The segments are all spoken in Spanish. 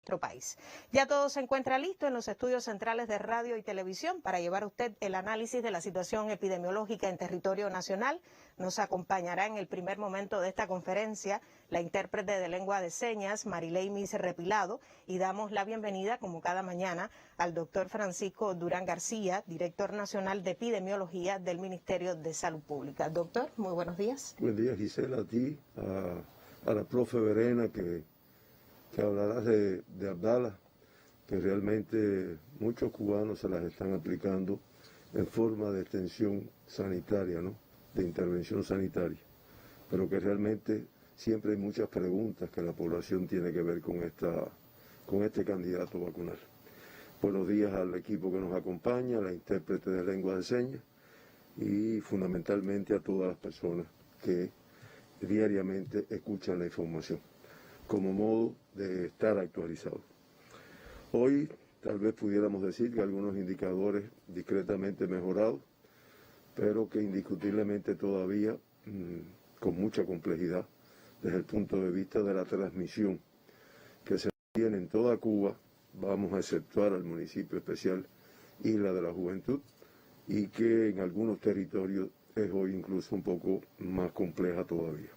nuestro país. Ya todo se encuentra listo en los estudios centrales de radio y televisión para llevar a usted el análisis de la situación epidemiológica en territorio nacional. Nos acompañará en el primer momento de esta conferencia la intérprete de lengua de señas, Marileimis Repilado, y damos la bienvenida, como cada mañana, al doctor Francisco Durán García, director nacional de epidemiología del Ministerio de Salud Pública. Doctor, muy buenos días. Buen día, Gisela, a ti, a la profe Verena, que hablarás de Abdala, que realmente muchos cubanos se las están aplicando en forma de extensión sanitaria, ¿no?, de intervención sanitaria, pero que realmente siempre hay muchas preguntas que la población tiene que ver con este candidato vacunal. Buenos días al equipo que nos acompaña, a la intérprete de lengua de señas y fundamentalmente a todas las personas que diariamente escuchan la información como modo de estar actualizado. Hoy tal vez pudiéramos decir que algunos indicadores discretamente mejorados, pero que indiscutiblemente todavía con mucha complejidad desde el punto de vista de la transmisión que se tiene en toda Cuba, vamos a exceptuar al municipio especial Isla de la Juventud, y que en algunos territorios es hoy incluso un poco más compleja todavía.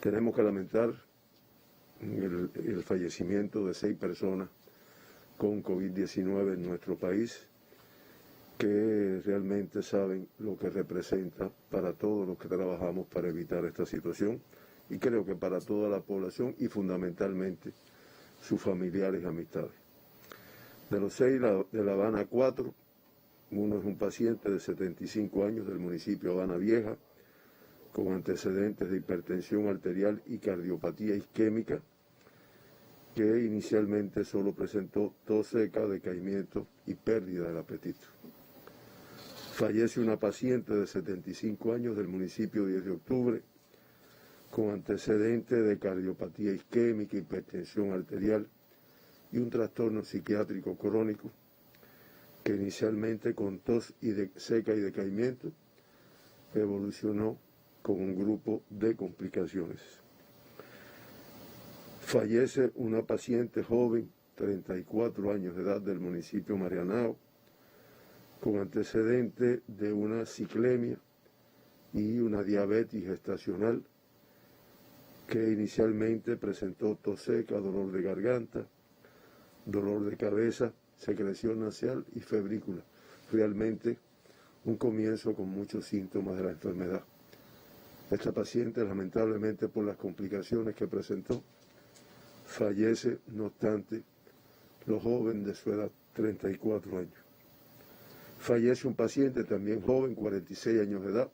Tenemos que lamentar el fallecimiento de 6 personas con COVID-19 en nuestro país, que realmente saben lo que representa para todos los que trabajamos para evitar esta situación, y creo que para toda la población y fundamentalmente sus familiares y amistades. De los 6 de La Habana, 4, uno es un paciente de 75 años del municipio Habana Vieja, con antecedentes de hipertensión arterial y cardiopatía isquémica, que inicialmente solo presentó tos seca, decaimiento y pérdida del apetito. Fallece una paciente de 75 años del municipio 10 de octubre, con antecedentes de cardiopatía isquémica, hipertensión arterial y un trastorno psiquiátrico crónico, que inicialmente con tos seca y decaimiento evolucionó con un grupo de complicaciones. Fallece una paciente joven, 34 años de edad, del municipio Marianao, con antecedente de una ciclemia y una diabetes gestacional, que inicialmente presentó tos seca, dolor de garganta, dolor de cabeza, secreción nasal y febrícula. Realmente un comienzo con muchos síntomas de la enfermedad. Esta paciente, lamentablemente por las complicaciones que presentó, fallece, no obstante, lo joven de su edad, 34 años. Fallece un paciente también joven, 46 años de edad,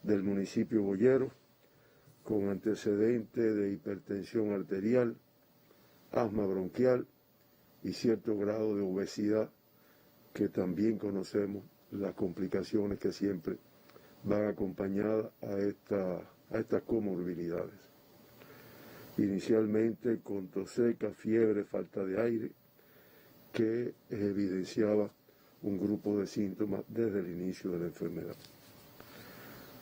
del municipio Boyero, con antecedente de hipertensión arterial, asma bronquial y cierto grado de obesidad, que también conocemos las complicaciones que siempre van acompañadas a estas comorbilidades. Inicialmente con tos seca, fiebre, falta de aire, que evidenciaba un grupo de síntomas desde el inicio de la enfermedad.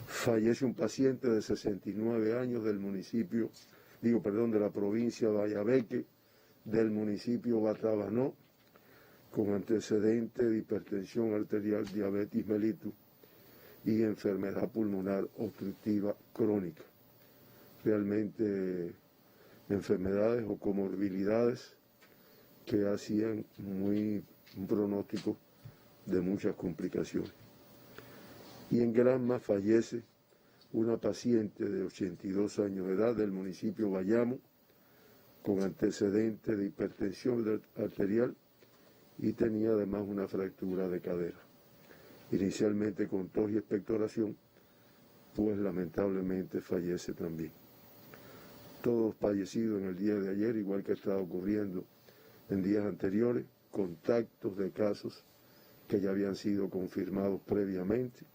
Fallece un paciente de 69 años del de la provincia de Bayabeque, del municipio Batabanó, con antecedente de hipertensión arterial, diabetes mellitus y enfermedad pulmonar obstructiva crónica. Realmente enfermedades o comorbilidades que hacían un pronóstico de muchas complicaciones. Y en Granma fallece una paciente de 82 años de edad del municipio Bayamo, con antecedentes de hipertensión arterial, y tenía además una fractura de cadera. Inicialmente con tos y expectoración, pues lamentablemente fallece también. Todos fallecidos en el día de ayer, igual que estaba ocurriendo en días anteriores, contactos de casos que ya habían sido confirmados previamente.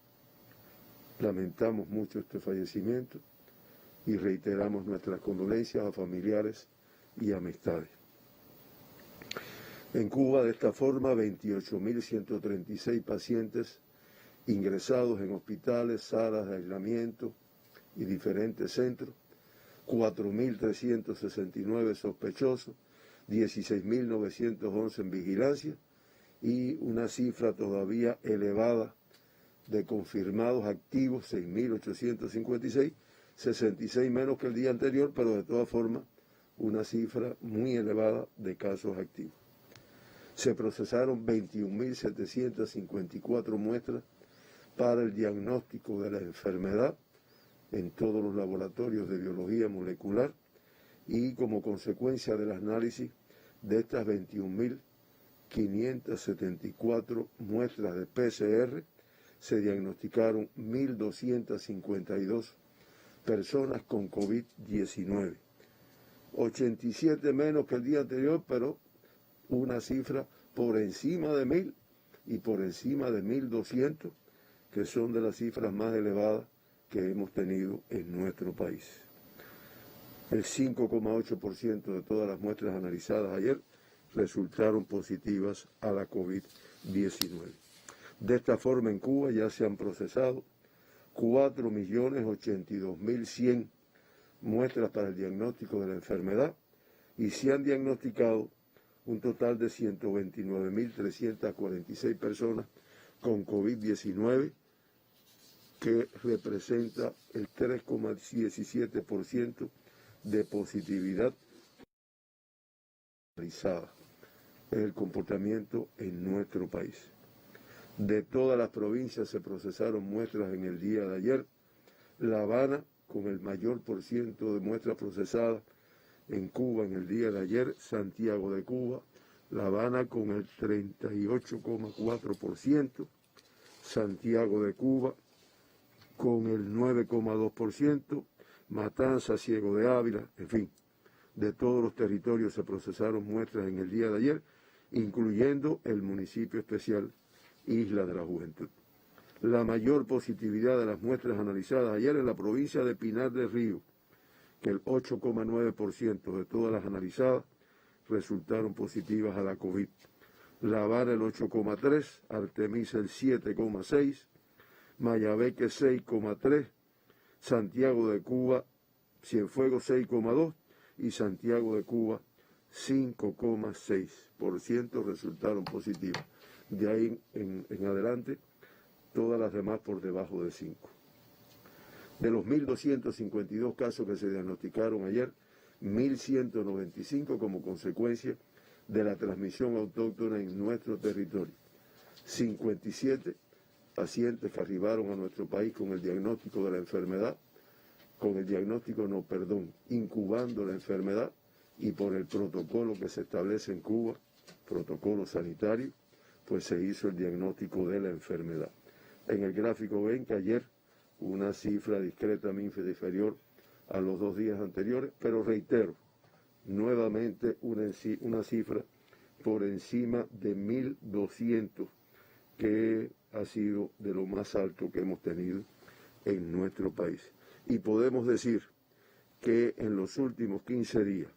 Lamentamos mucho este fallecimiento y reiteramos nuestras condolencias a familiares y amistades. En Cuba, de esta forma, 28.136 pacientes ingresados en hospitales, salas de aislamiento y diferentes centros, 4.369 sospechosos, 16.911 en vigilancia y una cifra todavía elevada de confirmados activos, 6.856, 66 menos que el día anterior, pero de todas formas una cifra muy elevada de casos activos. Se procesaron 21.754 muestras para el diagnóstico de la enfermedad en todos los laboratorios de biología molecular y como consecuencia del análisis de estas 21.574 muestras de PCR, se diagnosticaron 1.252 personas con COVID-19. 87 menos que el día anterior, pero una cifra por encima de 1.000 y por encima de 1.200, que son de las cifras más elevadas que hemos tenido en nuestro país. El 5,8% de todas las muestras analizadas ayer resultaron positivas a la COVID-19. De esta forma, en Cuba ya se han procesado 4.082.100 muestras para el diagnóstico de la enfermedad y se han diagnosticado un total de 129.346 personas con COVID-19, que representa el 3,17% de positividad realizada. Es el comportamiento en nuestro país. De todas las provincias se procesaron muestras en el día de ayer. La Habana, con el mayor por ciento de muestras procesadas en Cuba en el día de ayer. Santiago de Cuba, La Habana con el 38,4%. Santiago de Cuba con el 9,2%. Matanzas, Ciego de Ávila, en fin, de todos los territorios se procesaron muestras en el día de ayer, incluyendo el municipio especial Isla de la Juventud. La mayor positividad de las muestras analizadas ayer en la provincia de Pinar del Río, que el 8,9% de todas las analizadas resultaron positivas a la COVID. La Habana el 8,3%, Artemisa el 7,6%, Mayabeque 6,3%, Santiago de Cuba, Cienfuegos 6,2% y Santiago de Cuba 5,6% resultaron positivos. De ahí en adelante, todas las demás por debajo de 5. De los 1.252 casos que se diagnosticaron ayer, 1.195 como consecuencia de la transmisión autóctona en nuestro territorio. 57 pacientes que arribaron a nuestro país con el diagnóstico de la enfermedad, incubando la enfermedad, y por el protocolo que se establece en Cuba, protocolo sanitario, pues se hizo el diagnóstico de la enfermedad. En el gráfico ven que ayer una cifra discretamente inferior a los 2 días anteriores, pero reitero, nuevamente una cifra por encima de 1.200, que ha sido de lo más alto que hemos tenido en nuestro país. Y podemos decir que en los últimos 15 días,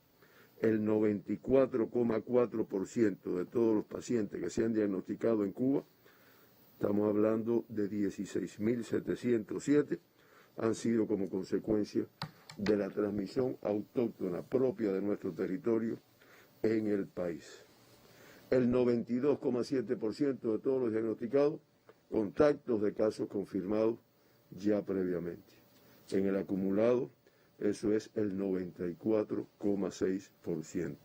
el 94,4% de todos los pacientes que se han diagnosticado en Cuba, estamos hablando de 16.707, han sido como consecuencia de la transmisión autóctona propia de nuestro territorio en el país. El 92,7% de todos los diagnosticados, contactos de casos confirmados ya previamente. En el acumulado, eso es el 94,6%.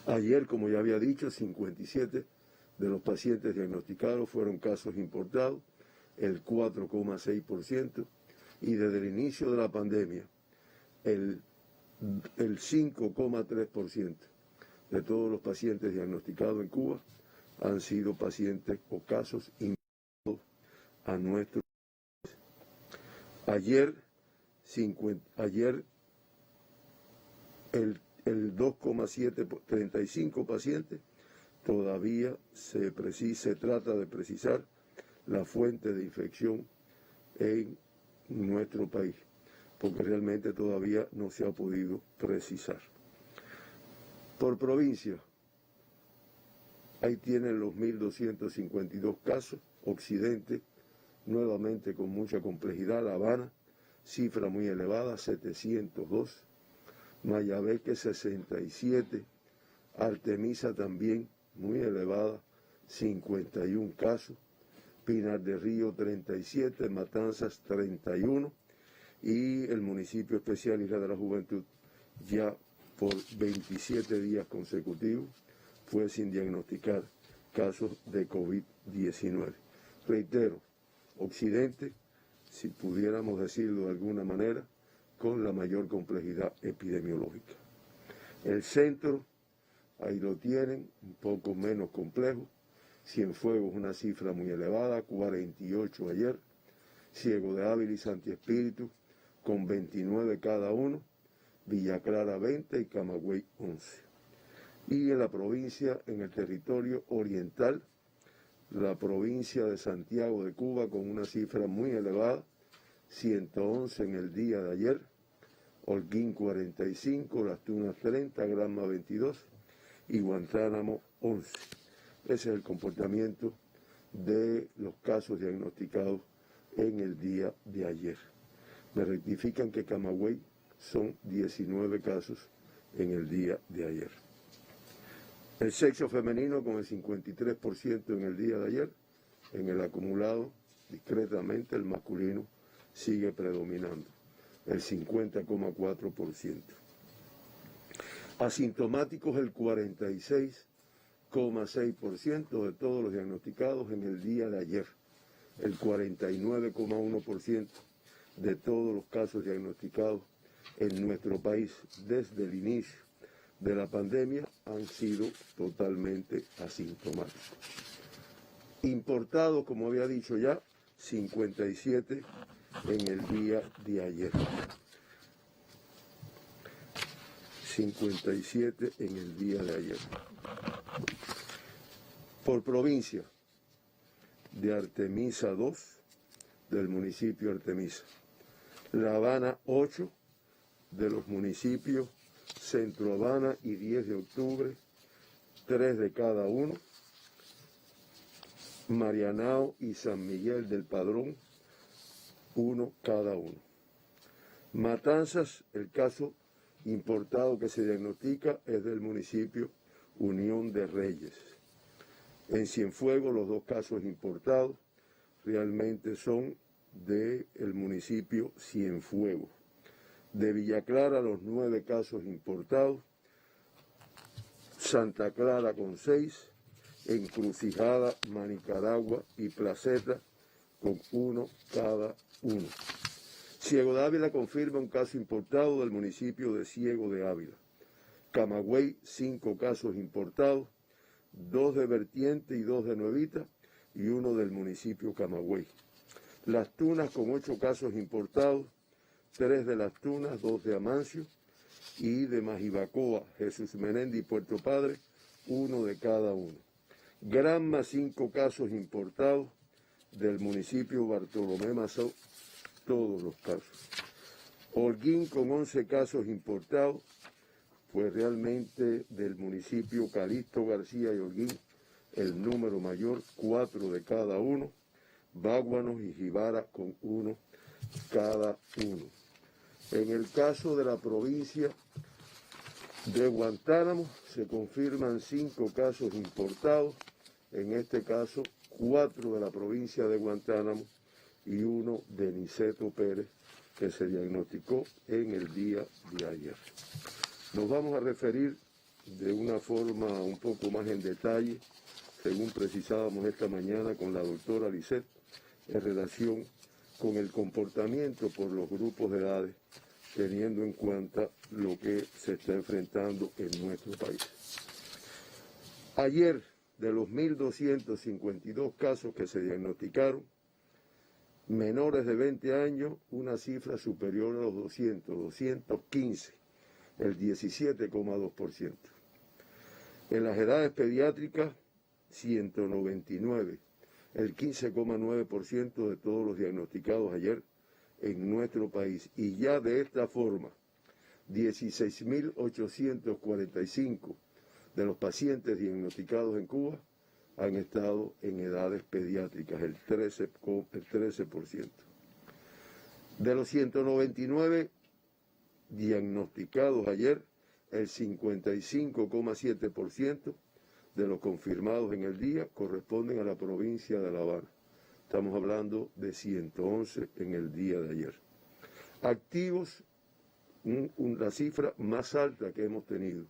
Ayer, como ya había dicho, 57 de los pacientes diagnosticados fueron casos importados, el 4,6%, y desde el inicio de la pandemia, el 5,3% de todos los pacientes diagnosticados en Cuba han sido pacientes o casos importados a nuestro país. Ayer el 2,7, 35 pacientes, todavía se trata de precisar la fuente de infección en nuestro país, porque realmente todavía no se ha podido precisar. Por provincia, ahí tienen los 1.252 casos. Occidente, nuevamente con mucha complejidad. La Habana, cifra muy elevada, 702. Mayabeque 67, Artemisa también muy elevada, 51 casos, Pinar del Río 37, Matanzas 31 y el municipio especial Isla de la Juventud ya por 27 días consecutivos fue sin diagnosticar casos de COVID-19. Reitero, Occidente, si pudiéramos decirlo de alguna manera, con la mayor complejidad epidemiológica. El centro, ahí lo tienen, un poco menos complejo. Cienfuegos, una cifra muy elevada, 48 ayer. Ciego de Ávila y Santi Espíritu, con 29 cada uno. Villa Clara 20 y Camagüey 11. Y en la provincia, en el territorio oriental, la provincia de Santiago de Cuba con una cifra muy elevada, 111 en el día de ayer, Holguín 45, Las Tunas 30, Granma 22 y Guantánamo 11. Ese es el comportamiento de los casos diagnosticados en el día de ayer. Me rectifican que Camagüey son 19 casos en el día de ayer. El sexo femenino con el 53% en el día de ayer, en el acumulado, discretamente el masculino sigue predominando, el 50,4%. Asintomáticos el 46,6% de todos los diagnosticados en el día de ayer, el 49,1% de todos los casos diagnosticados en nuestro país desde el inicio de la pandemia han sido totalmente asintomáticos. Importados, como había dicho ya, 57 en el día de ayer. 57 en el día de ayer. Por provincia, de Artemisa 2, del municipio Artemisa. La Habana 8, de los municipios Centro Habana y 10 de octubre, 3 de cada uno. Marianao y San Miguel del Padrón, 1 cada uno. Matanzas, el caso importado que se diagnostica es del municipio Unión de Reyes. En Cienfuegos los dos casos importados realmente son del municipio Cienfuegos. De Villa Clara los 9 casos importados, Santa Clara con 6, Encrucijada, Manicaragua y Placeta con 1 cada uno. Ciego de Ávila confirma un caso importado del municipio de Ciego de Ávila. Camagüey, 5 casos importados, 2 de Vertiente y 2 de Nuevita y 1 del municipio Camagüey. Las Tunas con 8 casos importados, 3 de Las Tunas, 2 de Amancio y de Majibacoa, Jesús Menéndez y Puerto Padre, 1 de cada uno. Granma, 5 casos importados, del municipio Bartolomé Mazó, todos los casos. Holguín con 11 casos importados, pues realmente del municipio Calixto García y Holguín, el número mayor, 4 de cada uno. Báguanos y Jibara con 1 cada uno. En el caso de la provincia de Guantánamo se confirman 5 casos importados, en este caso 4 de la provincia de Guantánamo y 1 de Niceto Pérez, que se diagnosticó en el día de ayer. Nos vamos a referir de una forma un poco más en detalle, según precisábamos esta mañana con la doctora Lisset, en relación con el comportamiento por los grupos de edades, teniendo en cuenta lo que se está enfrentando en nuestro país. Ayer, de los 1.252 casos que se diagnosticaron, menores de 20 años, una cifra superior a los 215, el 17,2%. En las edades pediátricas, 199, el 15,9% de todos los diagnosticados ayer en nuestro país. Y ya de esta forma, 16.845 de los pacientes diagnosticados en Cuba han estado en edades pediátricas, el 13%. De los 199 diagnosticados ayer, el 55,7% de los confirmados en el día corresponden a la provincia de La Habana. Estamos hablando de 111 en el día de ayer. Activos, la cifra más alta que hemos tenido,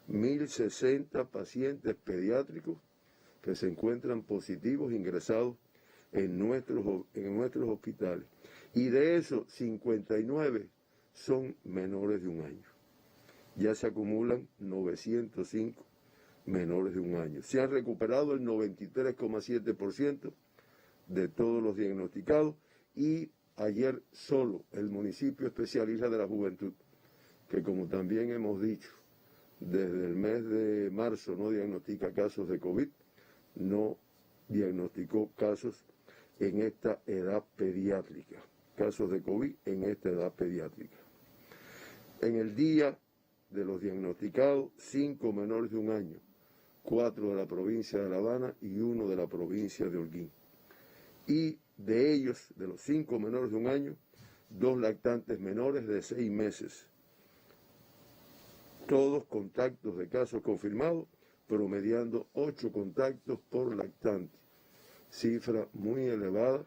1.060 pacientes pediátricos que se encuentran positivos ingresados en nuestros hospitales. Y de esos, 59 son menores de un año. Ya se acumulan 905 menores de un año. Se han recuperado el 93,7% de todos los diagnosticados y ayer solo el municipio especial Isla de la Juventud, que como también hemos dicho, desde el mes de marzo no diagnostica casos de COVID, no diagnosticó casos en esta edad pediátrica, casos de COVID en esta edad pediátrica. En el día de los diagnosticados, 5 menores de un año, 4 de la provincia de La Habana y 1 de la provincia de Holguín. Y de ellos, de los 5 menores de un año, 2 lactantes menores de 6 meses. Todos contactos de casos confirmados, promediando 8 contactos por lactante. Cifra muy elevada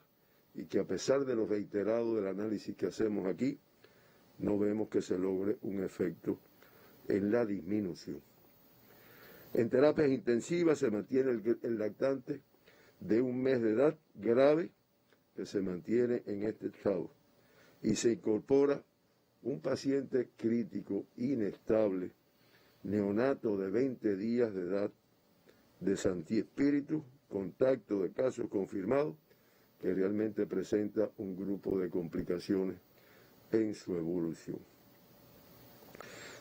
y que a pesar de lo reiterado del análisis que hacemos aquí, no vemos que se logre un efecto en la disminución. En terapias intensivas se mantiene el lactante de 1 mes de edad grave que se mantiene en este estado y se incorpora un paciente crítico inestable, neonato de 20 días de edad de Santi Espíritu, contacto de casos confirmados, que realmente presenta un grupo de complicaciones en su evolución.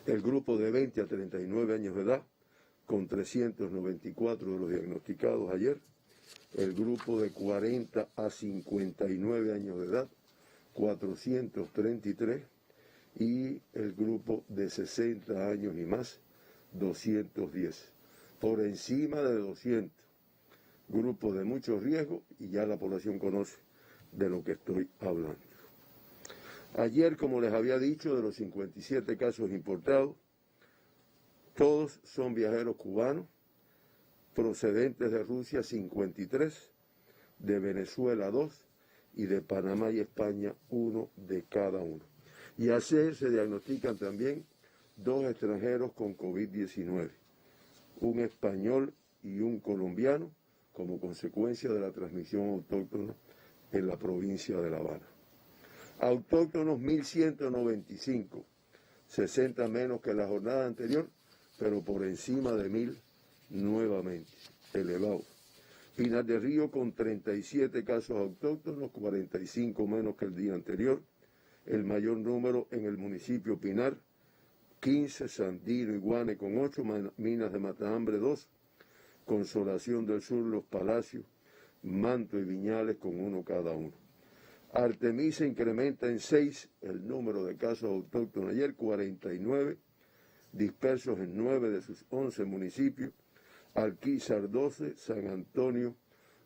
El grupo de 20 a 39 años de edad, con 394 de los diagnosticados ayer. El grupo de 40 a 59 años de edad, 433. Y el grupo de 60 años y más, 210. Por encima de 200. Grupo de mucho riesgo y ya la población conoce de lo que estoy hablando. Ayer, como les había dicho, de los 57 casos importados, todos son viajeros cubanos, procedentes de Rusia 53, de Venezuela 2 y de Panamá y España 1 de cada uno. Y ayer se diagnostican también 2 extranjeros con COVID-19, un español y un colombiano, como consecuencia de la transmisión autóctona en la provincia de La Habana. Autóctonos 1.195, 60 menos que la jornada anterior, pero por encima de 1.000 nuevamente, elevado. Pinar del Río con 37 casos autóctonos, 45 menos que el día anterior. El mayor número en el municipio Pinar, 15, Sandino y Guane con 8, Minas de Matahambre 2, Consolación del Sur, Los Palacios, Manto y Viñales con 1 cada uno. Artemisa incrementa en 6 el número de casos autóctonos ayer, 49, dispersos en 9 de sus 11 municipios, Alquizar 12, San Antonio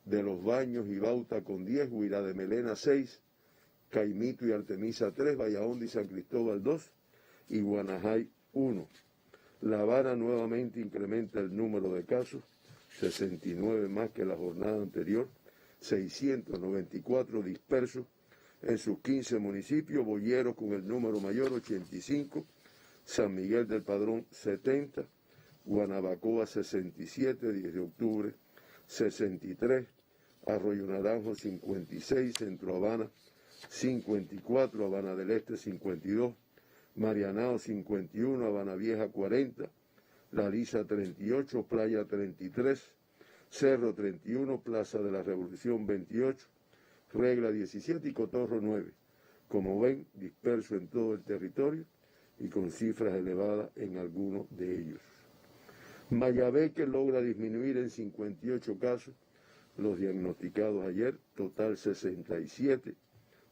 de los Baños y Bauta con 10, Huirá de Melena 6, Caimito y Artemisa 3, Vallahondo y San Cristóbal 2 y Guanajay 1. La Habana nuevamente incrementa el número de casos, 69 más que la jornada anterior, 694 dispersos en sus 15 municipios, Boyeros con el número mayor 85, San Miguel del Padrón 70, Guanabacoa 67, 10 de octubre 63, Arroyo Naranjo 56, Centro Habana 54, Habana del Este 52, Marianao 51, Habana Vieja 40, La Lisa 38, Playa 33, Cerro 31, Plaza de la Revolución 28, Regla 17 y Cotorro 9. Como ven, disperso en todo el territorio y con cifras elevadas en algunos de ellos. Mayabeque logra disminuir en 58 casos los diagnosticados ayer, total 67,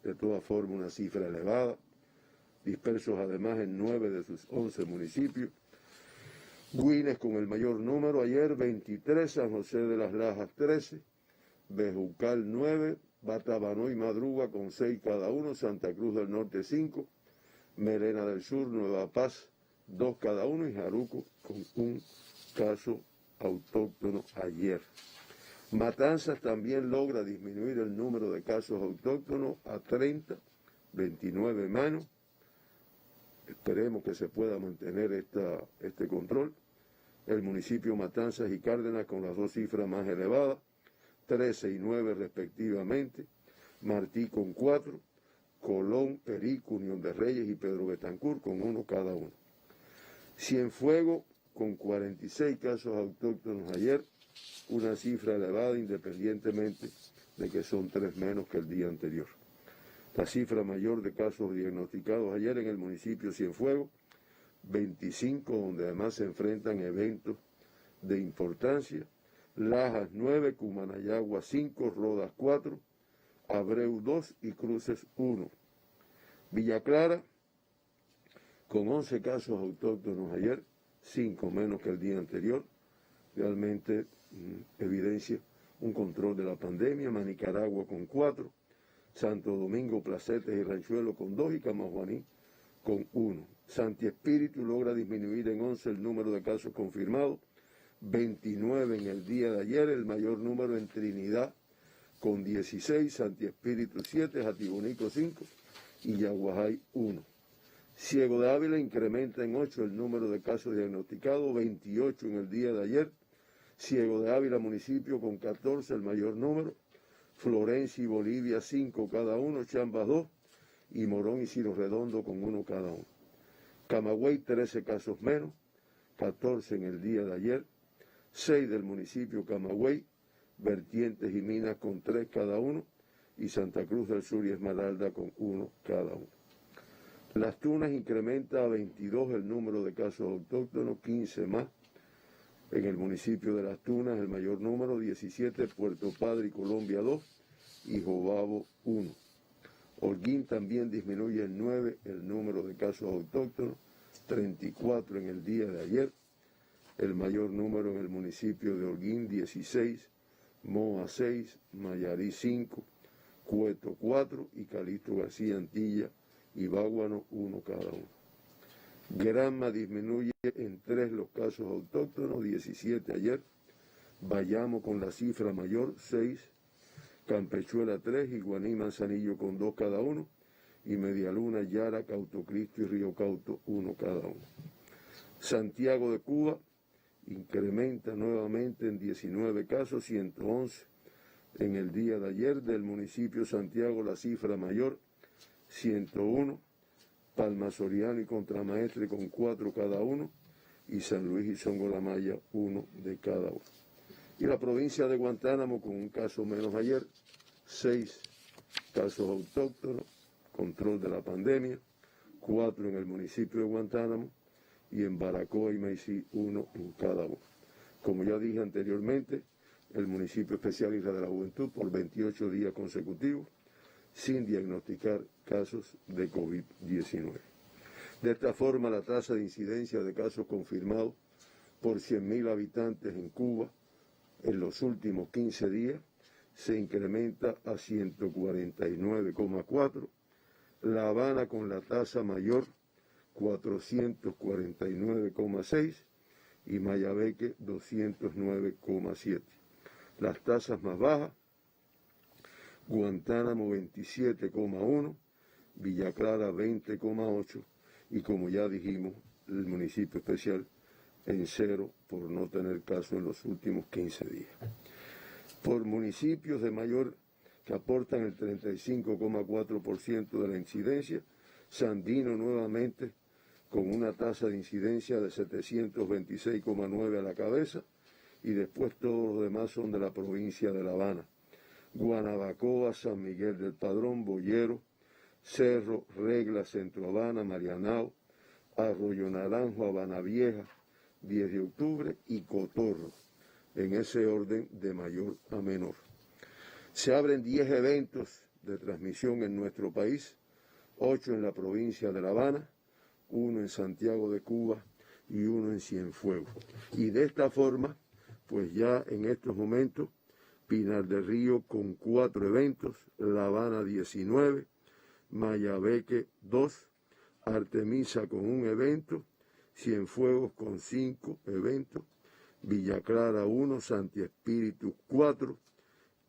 de todas formas una cifra elevada, dispersos además en 9 de sus 11 municipios. Guines con el mayor número ayer, 23, San José de las Lajas 13, Bejucal 9, Batabanó y Madruga con 6 cada uno, Santa Cruz del Norte 5, Melena del Sur, Nueva Paz, 2 cada uno, y Jaruco con un caso autóctono ayer. Matanzas también logra disminuir el número de casos autóctonos a 30, 29 menos. Esperemos que se pueda mantener este control. El municipio Matanzas y Cárdenas con las dos cifras más elevadas, 13 y 9 respectivamente. Martí con 4, Colón, Perico, Unión de Reyes y Pedro Betancur con 1 cada uno. Cienfuegos con 46 casos autóctonos ayer, una cifra elevada independientemente de que son 3 menos que el día anterior. La cifra mayor de casos diagnosticados ayer en el municipio Cienfuegos, 25, donde además se enfrentan eventos de importancia. Lajas 9, Cumanayagua 5, Rodas 4, Abreu 2 y Cruces 1. Villa Clara con 11 casos autóctonos ayer, 5 menos que el día anterior. Realmente evidencia un control de la pandemia. Manicaragua con 4, Santo Domingo, Placetes y Ranchuelo con 2 y Camajuaní con 1. Santi Espíritu logra disminuir en 11 el número de casos confirmados, 29 en el día de ayer, el mayor número en Trinidad con 16, Santi Espíritu 7, Jatibonico 5 y Yaguajay 1. Ciego de Ávila incrementa en 8 el número de casos diagnosticados, 28 en el día de ayer. Ciego de Ávila municipio con 14, el mayor número. Florencia y Bolivia 5 cada uno, Chambas 2 y Morón y Ciro Redondo con 1 cada uno. Camagüey 13 casos menos, 14 en el día de ayer. 6 del municipio Camagüey, Vertientes y Minas con 3 cada uno y Santa Cruz del Sur y Esmeralda con 1 cada uno. Las Tunas incrementa a 22 el número de casos autóctonos, 15 más. En el municipio de Las Tunas, el mayor número, 17, Puerto Padre y Colombia 2 y Jobabo 1. Holguín también disminuye en 9 el número de casos autóctonos, 34 en el día de ayer. El mayor número en el municipio de Holguín, 16, Moa 6, Mayarí 5, Cueto 4 y Calixto García Antilla y Báguano 1 cada uno. Granma disminuye en 3 los casos autóctonos, 17 ayer. Bayamo con la cifra mayor, 6. Campechuela 3 y Guaní Manzanillo con 2 cada uno. Y Medialuna, Yara, Cauto Cristo y Río Cauto 1 cada uno. Santiago de Cuba incrementa nuevamente en 19 casos, 111 en el día de ayer. Del municipio Santiago la cifra mayor, 101. Palma Soriano y Contramaestre con 4 cada uno, y San Luis y Songolamaya 1 de cada uno. Y la provincia de Guantánamo con un caso menos ayer, 6 casos autóctonos, control de la pandemia, 4 en el municipio de Guantánamo, y en Baracoa y Maicí 1 en cada uno. Como ya dije anteriormente, el municipio especial Isla de la Juventud por 28 días consecutivos, sin diagnosticar casos de COVID-19. De esta forma, la tasa de incidencia de casos confirmados por 100.000 habitantes en Cuba en los últimos 15 días se incrementa a 149,4. La Habana con la tasa mayor, 449,6 y Mayabeque 209,7. Las tasas más bajas, Guantánamo 27,1, Villa Clara 20,8 y como ya dijimos, el municipio especial en 0 por no tener caso en los últimos 15 días. Por municipios de mayor que aportan el 35,4% de la incidencia, Sandino nuevamente con una tasa de incidencia de 726,9 a la cabeza y después todos los demás son de la provincia de La Habana. Guanabacoa, San Miguel del Padrón, Boyero, Cerro, Regla, Centro Habana, Marianao, Arroyo Naranjo, Habana Vieja, 10 de octubre y Cotorro, en ese orden de mayor a menor. Se abren 10 eventos de transmisión en nuestro país, 8 en la provincia de La Habana, 1 en Santiago de Cuba y 1 en Cienfuegos. Y de esta forma, pues ya en estos momentos, Pinar del Río con 4 eventos, La Habana 19, Mayabeque 2, Artemisa con 1 evento, Cienfuegos con 5 eventos, Villa Clara 1, Santi Espíritu 4,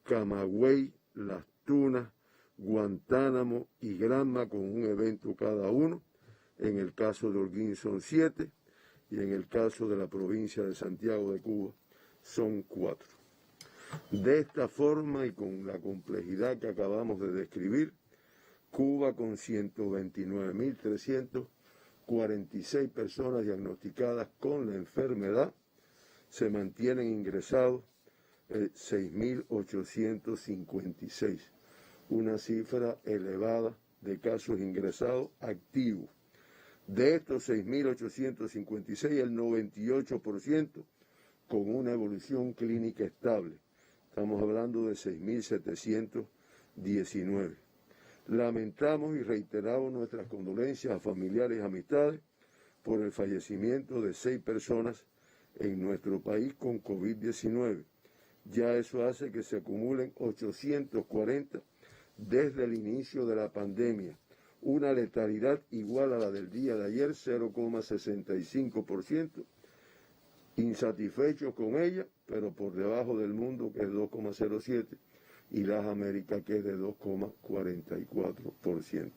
Camagüey, Las Tunas, Guantánamo y Granma con 1 evento cada uno. En el caso de Holguín son 7 y en el caso de la provincia de Santiago de Cuba son 4. De esta forma y con la complejidad que acabamos de describir, Cuba con 129.346 personas diagnosticadas con la enfermedad, se mantienen ingresados 6.856, una cifra elevada de casos ingresados activos. De estos 6.856, el 98% con una evolución clínica estable. Estamos hablando de 6.719. Lamentamos y reiteramos nuestras condolencias a familiares y amistades por el fallecimiento de 6 personas en nuestro país con COVID-19. Ya eso hace que se acumulen 840 desde el inicio de la pandemia. Una letalidad igual a la del día de ayer, 0,65%. Insatisfechos con ella, pero por debajo del mundo, que es 2,07%, y las Américas, que es de 2,44%.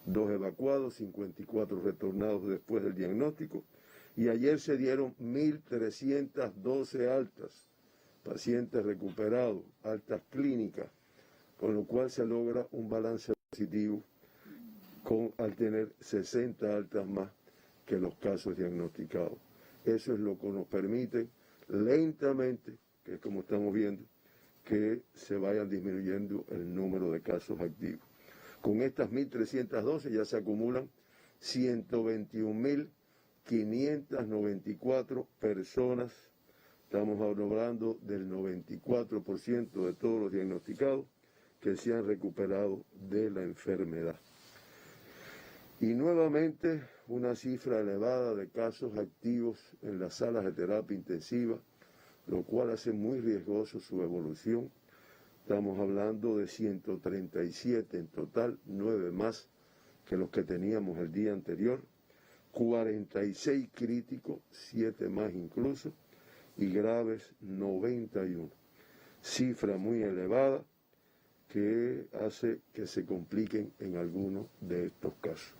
2 evacuados, 54 retornados después del diagnóstico, y ayer se dieron 1.312 altas, pacientes recuperados, altas clínicas, con lo cual se logra un balance positivo al tener 60 altas más que los casos diagnosticados. Eso es lo que nos permite lentamente, que es como estamos viendo, que se vayan disminuyendo el número de casos activos. Con estas 1.312 ya se acumulan 121.594 personas. Estamos hablando del 94% de todos los diagnosticados que se han recuperado de la enfermedad. Y nuevamente una cifra elevada de casos activos en las salas de terapia intensiva, lo cual hace muy riesgoso su evolución. Estamos hablando de 137 en total, 9 más que los que teníamos el día anterior, 46 críticos, 7 más incluso, y graves 91. Cifra muy elevada que hace que se compliquen en algunos de estos casos.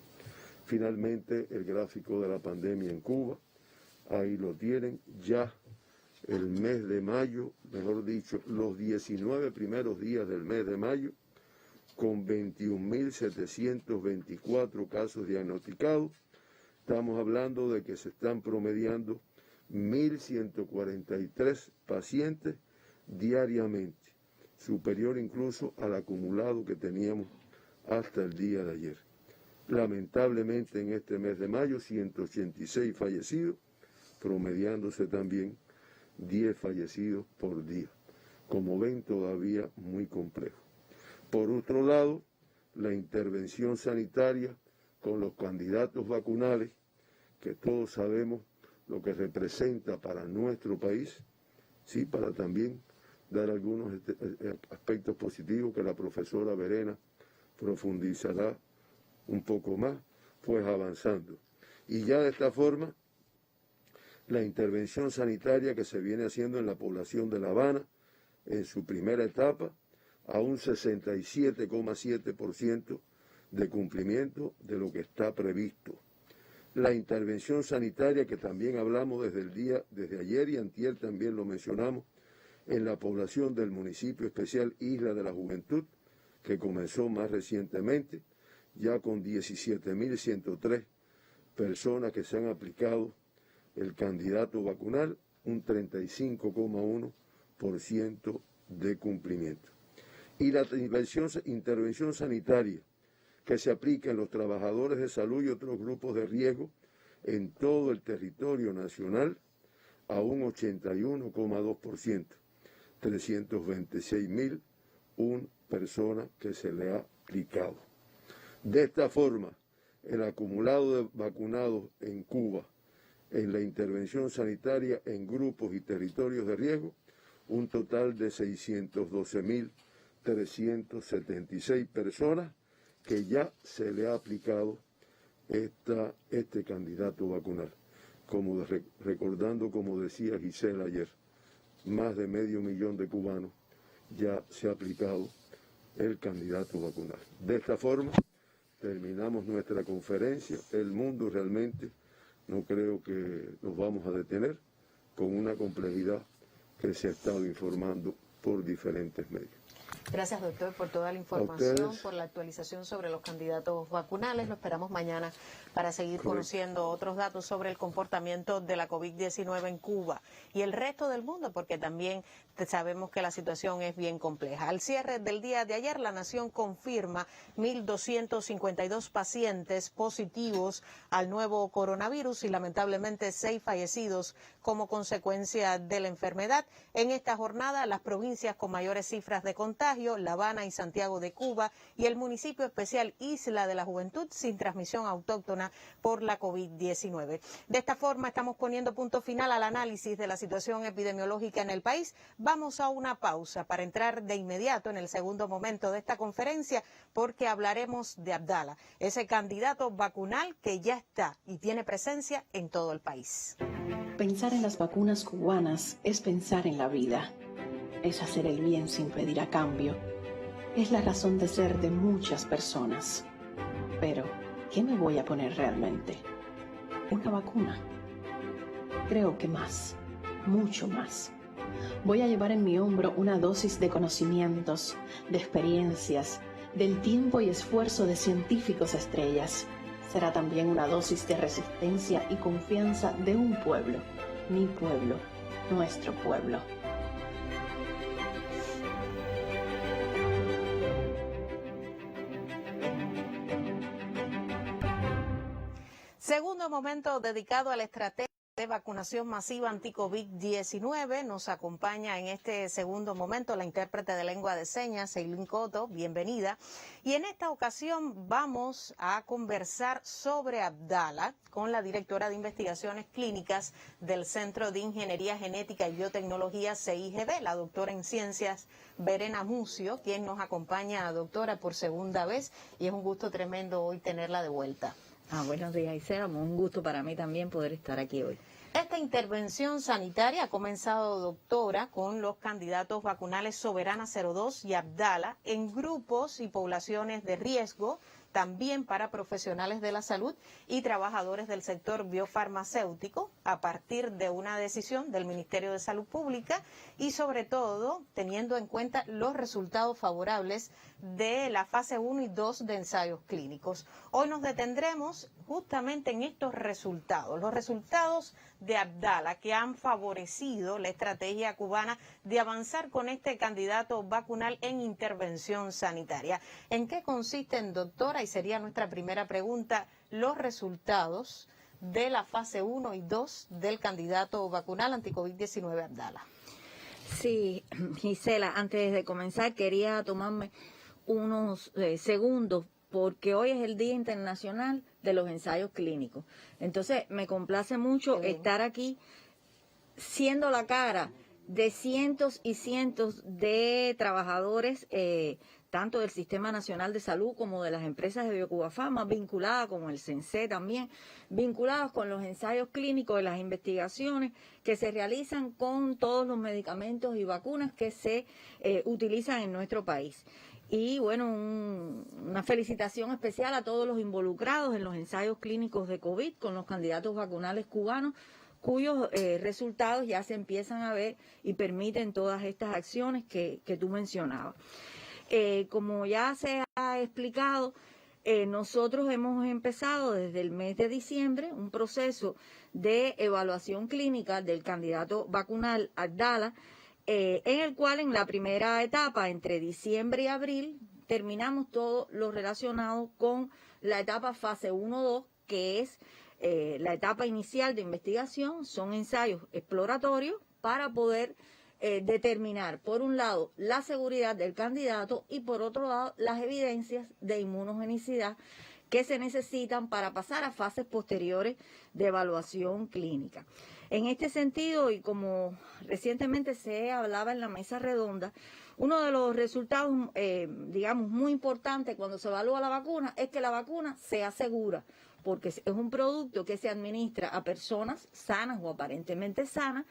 Finalmente, el gráfico de la pandemia en Cuba, ahí lo tienen, ya el mes de mayo, mejor dicho, los 19 primeros días del mes de mayo, con 21.724 casos diagnosticados. Estamos hablando de que se están promediando 1.143 pacientes diariamente, superior incluso al acumulado que teníamos hasta el día de ayer. Lamentablemente en este mes de mayo 186 fallecidos, promediándose también 10 fallecidos por día. Como ven, todavía muy complejo. Por otro lado, la intervención sanitaria con los candidatos vacunales, que todos sabemos lo que representa para nuestro país, sí, para también dar algunos aspectos positivos que la profesora Verena profundizará un poco más, pues avanzando. Y ya de esta forma, la intervención sanitaria que se viene haciendo en la población de La Habana, en su primera etapa, a un 67,7% de cumplimiento de lo que está previsto. La intervención sanitaria que también hablamos desde ayer y antier también lo mencionamos, en la población del municipio especial Isla de la Juventud, que comenzó más recientemente, ya con 17.103 personas que se han aplicado el candidato vacunal, un 35,1% de cumplimiento. Y la intervención sanitaria que se aplica en los trabajadores de salud y otros grupos de riesgo en todo el territorio nacional a un 81,2%, 326.001 personas que se le ha aplicado. De esta forma, el acumulado de vacunados en Cuba en la intervención sanitaria en grupos y territorios de riesgo, un total de 612.376 personas que ya se le ha aplicado este candidato vacunal. Recordando, como decía Gisela ayer, más de 500.000 de cubanos ya se ha aplicado el candidato vacunal. De esta forma, terminamos nuestra conferencia. El mundo realmente no creo que nos vamos a detener con una complejidad que se ha estado informando por diferentes medios. Gracias, doctor, por toda la información, por la actualización sobre los candidatos vacunales. Lo esperamos mañana para seguir conociendo otros datos sobre el comportamiento de la COVID-19 en Cuba y el resto del mundo, porque también sabemos que la situación es bien compleja. Al cierre del día de ayer, la Nación confirma 1.252 pacientes positivos al nuevo coronavirus y lamentablemente 6 fallecidos como consecuencia de la enfermedad. En esta jornada, las provincias con mayores cifras de contagio, La Habana y Santiago de Cuba, y el municipio especial Isla de la Juventud sin transmisión autóctona por la COVID-19. De esta forma estamos poniendo punto final al análisis de la situación epidemiológica en el país. Vamos a una pausa para entrar de inmediato en el segundo momento de esta conferencia, porque hablaremos de Abdala, ese candidato vacunal que ya está y tiene presencia en todo el país. Pensar en las vacunas cubanas es pensar en la vida. Es hacer el bien sin pedir a cambio. Es la razón de ser de muchas personas. Pero, ¿qué me voy a poner realmente? ¿Una vacuna? Creo que más, mucho más. Voy a llevar en mi hombro una dosis de conocimientos, de experiencias, del tiempo y esfuerzo de científicos estrellas. Será también una dosis de resistencia y confianza de un pueblo, mi pueblo, nuestro pueblo. Segundo momento dedicado a la estrategia de vacunación masiva anti-COVID-19. Nos acompaña en este segundo momento la intérprete de lengua de señas, Eileen Coto, bienvenida. Y en esta ocasión vamos a conversar sobre Abdala con la directora de investigaciones clínicas del Centro de Ingeniería Genética y Biotecnología CIGB, la doctora en ciencias Verena Mucio, quien nos acompaña, doctora, por segunda vez, y es un gusto tremendo hoy tenerla de vuelta. Buenos días, Isela. Un gusto para mí también poder estar aquí hoy. Esta intervención sanitaria ha comenzado, doctora, con los candidatos vacunales Soberana 02 y Abdala en grupos y poblaciones de riesgo, también para profesionales de la salud y trabajadores del sector biofarmacéutico, a partir de una decisión del Ministerio de Salud Pública y sobre todo teniendo en cuenta los resultados favorables de la fase 1 y 2 de ensayos clínicos. Hoy nos detendremos justamente en estos resultados, los resultados de Abdala, que han favorecido la estrategia cubana de avanzar con este candidato vacunal en intervención sanitaria. ¿En qué consisten, doctora? Y sería nuestra primera pregunta, los resultados de la fase 1 y 2 del candidato vacunal anti-COVID-19 Abdala. Sí, Gisela, antes de comenzar quería tomarme unos segundos porque hoy es el Día Internacional de los Ensayos Clínicos. Entonces, me complace mucho estar aquí siendo la cara de cientos y cientos de trabajadores, tanto del Sistema Nacional de Salud como de las empresas de Biocuba Pharma, vinculadas, como el CENSE también, vinculados con los ensayos clínicos de las investigaciones que se realizan con todos los medicamentos y vacunas que se utilizan en nuestro país. Y bueno, una felicitación especial a todos los involucrados en los ensayos clínicos de COVID con los candidatos vacunales cubanos, cuyos resultados ya se empiezan a ver y permiten todas estas acciones que tú mencionabas. Como ya se ha explicado, nosotros hemos empezado desde el mes de diciembre un proceso de evaluación clínica del candidato vacunal Abdala, en el cual en la primera etapa, entre diciembre y abril, terminamos todo lo relacionado con la etapa fase 1-2, que es la etapa inicial de investigación. Son ensayos exploratorios para poder determinar, por un lado, la seguridad del candidato y por otro lado, las evidencias de inmunogenicidad que se necesitan para pasar a fases posteriores de evaluación clínica. En este sentido, y como recientemente se hablaba en la mesa redonda, uno de los resultados, digamos, muy importantes cuando se evalúa la vacuna es que la vacuna sea segura. porque es un producto que se administra a personas sanas o aparentemente sanas,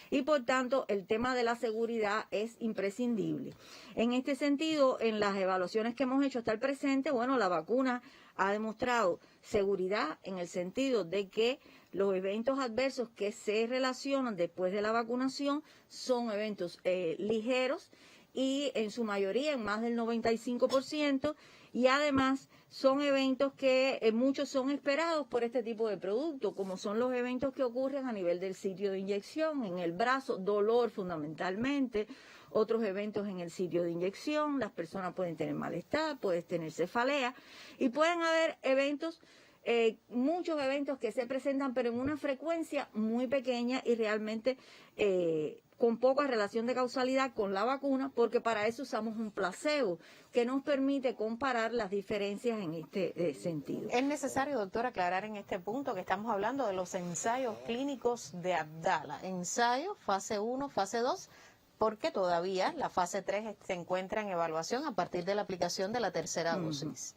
y por tanto el tema de la seguridad es imprescindible. En este sentido, en las evaluaciones que hemos hecho hasta el presente, bueno, la vacuna ha demostrado seguridad en el sentido de que los eventos adversos que se relacionan después de la vacunación son eventos ligeros y en su mayoría en más del 95%, y además son eventos que muchos son esperados por este tipo de producto, como son los eventos que ocurren a nivel del sitio de inyección, en el brazo, dolor fundamentalmente, otros eventos en el sitio de inyección, las personas pueden tener malestar, pueden tener cefalea, y pueden haber eventos, muchos eventos que se presentan, pero en una frecuencia muy pequeña y realmente con poca relación de causalidad con la vacuna, porque para eso usamos un placebo que nos permite comparar las diferencias en este sentido. Es necesario, doctor, aclarar en este punto que estamos hablando de los ensayos clínicos de Abdala. Ensayo, fase 1, fase 2, porque todavía la fase 3 se encuentra en evaluación a partir de la aplicación de la tercera dosis.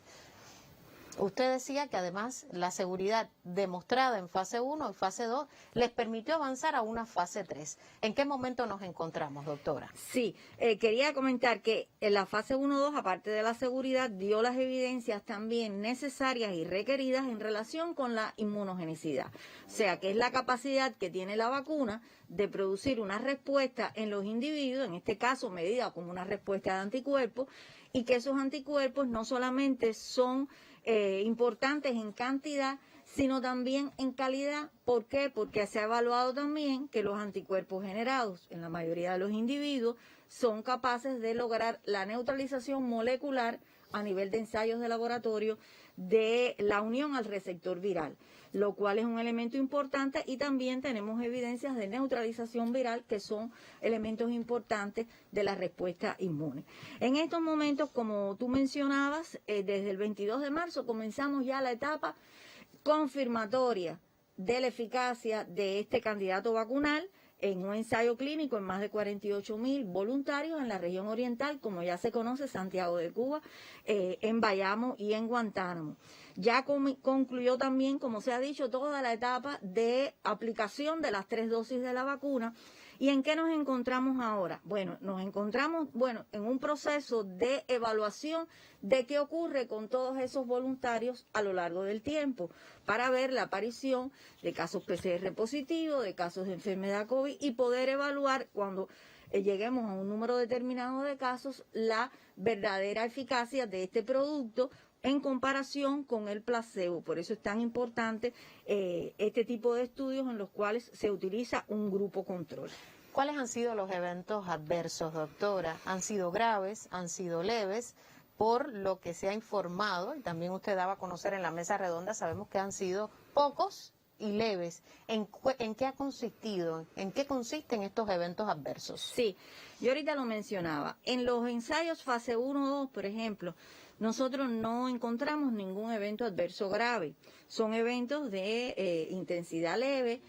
Usted decía que además la seguridad demostrada en fase 1 y fase 2 les permitió avanzar a una fase 3. ¿En qué momento nos encontramos, doctora? Sí, quería comentar que en la fase 1-2, aparte de la seguridad, dio las evidencias también necesarias y requeridas en relación con la inmunogenicidad. O sea, que es la capacidad que tiene la vacuna de producir una respuesta en los individuos, en este caso medida como una respuesta de anticuerpos, y que esos anticuerpos no solamente son importantes en cantidad, sino también en calidad. ¿Por qué? Porque se ha evaluado también que los anticuerpos generados en la mayoría de los individuos son capaces de lograr la neutralización molecular a nivel de ensayos de laboratorio de la unión al receptor viral, lo cual es un elemento importante, y también tenemos evidencias de neutralización viral que son elementos importantes de la respuesta inmune. En estos momentos, como tú mencionabas, desde el 22 de marzo comenzamos ya la etapa confirmatoria de la eficacia de este candidato vacunal en un ensayo clínico en más de 48.000 voluntarios en la región oriental, como ya se conoce, Santiago de Cuba, en Bayamo y en Guantánamo. Ya concluyó también, como se ha dicho, toda la etapa de aplicación de las 3 dosis de la vacuna. ¿Y en qué nos encontramos ahora? Bueno, nos encontramos en un proceso de evaluación de qué ocurre con todos esos voluntarios a lo largo del tiempo, para ver la aparición de casos PCR positivos, de casos de enfermedad COVID, y poder evaluar cuando lleguemos a un número determinado de casos la verdadera eficacia de este producto en comparación con el placebo. Por eso es tan importante este tipo de estudios en los cuales se utiliza un grupo control. ¿Cuáles han sido los eventos adversos, doctora? ¿Han sido graves? ¿Han sido leves? Por lo que se ha informado, y también usted daba a conocer en la mesa redonda, sabemos que han sido pocos y leves. ¿En qué ha consistido? ¿En qué consisten estos eventos adversos? Sí, yo ahorita lo mencionaba. En los ensayos fase 1-2, por ejemplo, nosotros no encontramos ningún evento adverso grave. Son eventos de intensidad leve